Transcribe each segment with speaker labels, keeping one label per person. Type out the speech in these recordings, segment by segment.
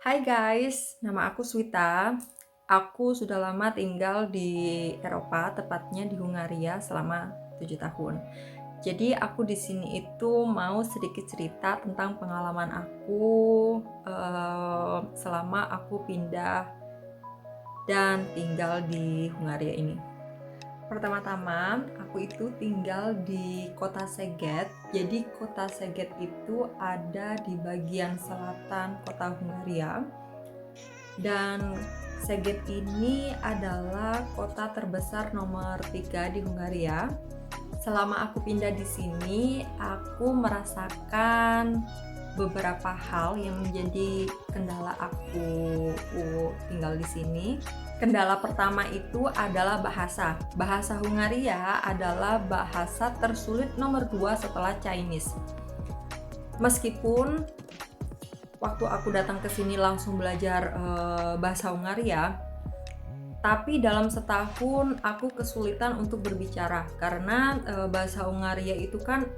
Speaker 1: Hai guys, nama aku Swita. Aku sudah lama tinggal di Eropa, tepatnya di Hungaria selama 7 tahun. Jadi aku di sini itu mau sedikit cerita tentang pengalaman aku selama aku pindah dan tinggal di Hungaria ini. Pertama-tama, aku itu tinggal di kota Szeged. Jadi kota Szeged itu ada di bagian selatan kota Hungaria. Dan Szeged ini adalah kota terbesar nomor 3 di Hungaria. Selama aku pindah di sini, aku merasakan beberapa hal yang menjadi kendala aku tinggal di sini. Kendala pertama itu adalah bahasa. Bahasa Hungaria adalah bahasa tersulit nomor 2 setelah Chinese. Meskipun waktu aku datang ke sini langsung belajar bahasa Hungaria, tapi dalam setahun aku kesulitan untuk berbicara karena bahasa Hungaria itu kan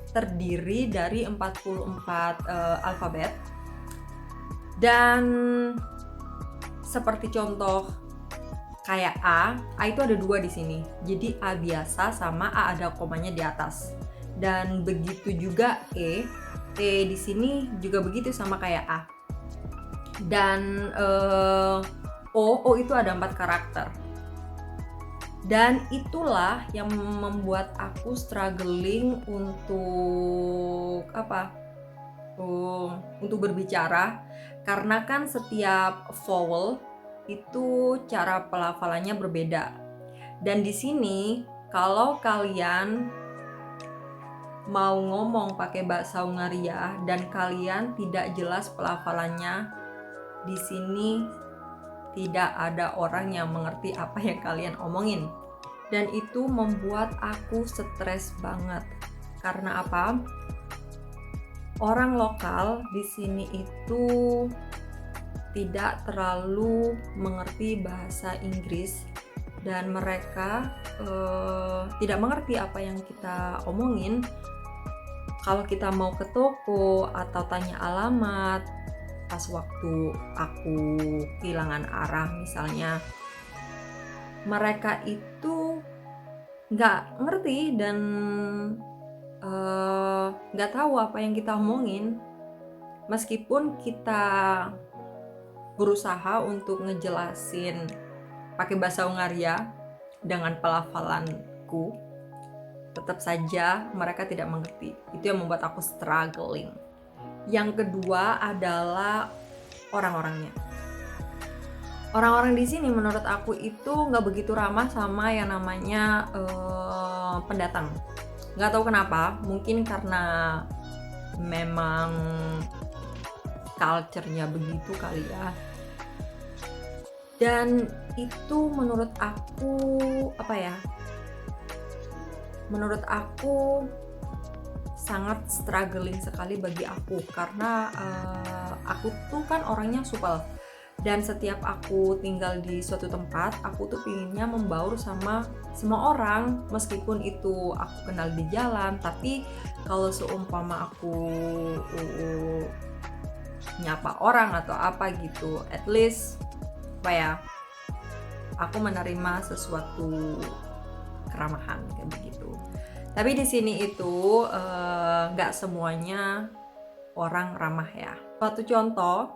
Speaker 1: terdiri dari 44 alfabet. Dan seperti contoh kayak A itu ada 2 di sini. Jadi A biasa sama A ada komanya di atas. Dan begitu juga di sini juga begitu sama kayak A. Dan O itu ada 4 karakter. Dan itulah yang membuat aku struggling untuk untuk berbicara, karena kan setiap vowel itu cara pelafalannya berbeda. Dan di sini kalau kalian mau ngomong pakai bahasa Hungaria dan kalian tidak jelas pelafalannya, di sini tidak ada orang yang mengerti apa yang kalian omongin. Dan itu membuat aku stres banget. Karena apa? Orang lokal di sini itu tidak terlalu mengerti bahasa Inggris dan mereka tidak mengerti apa yang kita omongin. Kalau kita mau ke toko atau tanya alamat, pas waktu aku kehilangan arah misalnya, mereka itu nggak ngerti dan nggak tahu apa yang kita omongin. Meskipun kita berusaha untuk ngejelasin pakai bahasa Hungaria dengan pelafalanku, tetap saja mereka tidak mengerti. Itu yang membuat aku struggling. Yang kedua adalah orang-orangnya. Orang-orang di sini menurut aku itu nggak begitu ramah sama yang namanya pendatang. Nggak tahu kenapa, mungkin karena memang culture-nya begitu kali ya. Dan itu menurut aku menurut aku sangat struggling sekali bagi aku, karena aku tuh kan orangnya supel. Dan setiap aku tinggal di suatu tempat, aku tuh pinginnya membaur sama semua orang, meskipun itu aku kenal di jalan. Tapi kalau seumpama aku nyapa orang atau apa gitu, at least aku menerima sesuatu keramahan kayak begitu. Tapi di sini itu nggak semuanya orang ramah ya. Suatu contoh,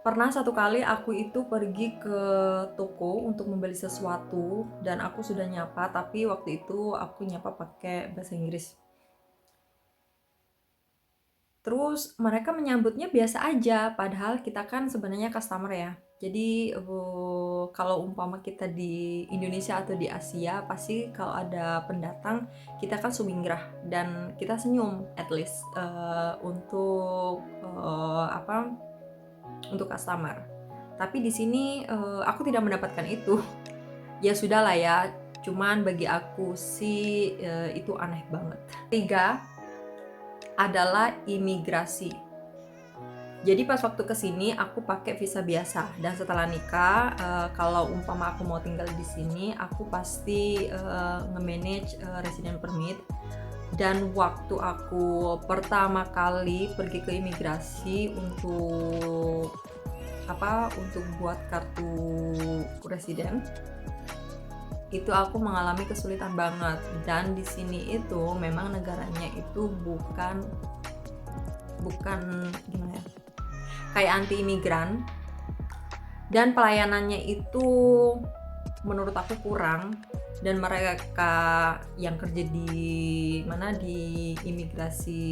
Speaker 1: pernah satu kali aku itu pergi ke toko untuk membeli sesuatu dan aku sudah nyapa, tapi waktu itu aku nyapa pakai bahasa Inggris. Terus mereka menyambutnya biasa aja, padahal kita kan sebenarnya customer ya. Jadi kalau umpama kita di Indonesia atau di Asia, pasti kalau ada pendatang kita kan sumingrah dan kita senyum at least untuk customer. Tapi di sini aku tidak mendapatkan itu. Ya sudahlah ya, cuman bagi aku sih itu aneh banget. 3 adalah imigrasi. Jadi pas waktu kesini aku pakai visa biasa, dan setelah nikah kalau umpama aku mau tinggal di sini, aku pasti nge-manage resident permit. Dan waktu aku pertama kali pergi ke imigrasi untuk buat kartu residen, itu aku mengalami kesulitan banget. Dan di sini itu memang negaranya itu bukan gimana ya, kayak anti imigran, dan pelayanannya itu menurut aku kurang. Dan mereka yang kerja di imigrasi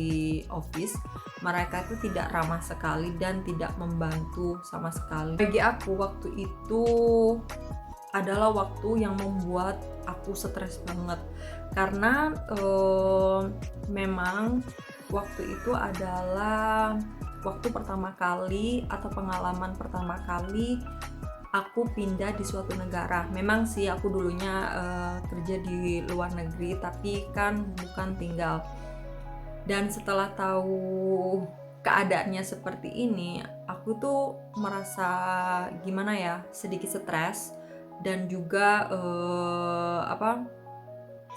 Speaker 1: office, mereka itu tidak ramah sekali dan tidak membantu sama sekali. Bagi aku waktu itu adalah waktu yang membuat aku stres banget, karena memang waktu itu adalah waktu pertama kali atau pengalaman pertama kali aku pindah di suatu negara. Memang sih aku dulunya kerja di luar negeri, tapi kan bukan tinggal. Dan setelah tahu keadaannya seperti ini, aku tuh merasa gimana ya, sedikit stres dan juga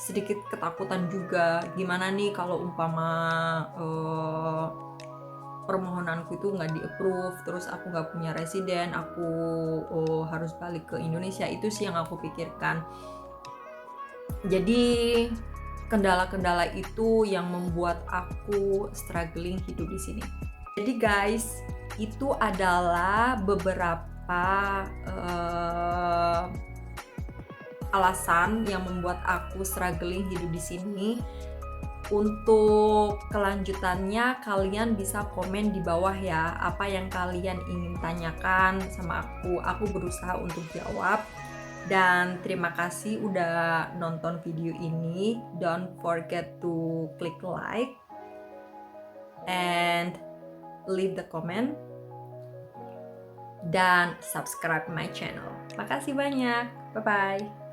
Speaker 1: sedikit ketakutan juga. Gimana nih kalau umpama permohonanku itu nggak di-approve, terus aku nggak punya residen, aku harus balik ke Indonesia. Itu sih yang aku pikirkan. Jadi kendala-kendala itu yang membuat aku struggling hidup di sini. Jadi guys, itu adalah beberapa alasan yang membuat aku struggling hidup di sini. Untuk kelanjutannya kalian bisa komen di bawah ya, apa yang kalian ingin tanyakan sama aku. Aku berusaha untuk jawab. Dan terima kasih udah nonton video ini. Don't forget to click like and leave the comment dan subscribe my channel. Makasih banyak. Bye bye.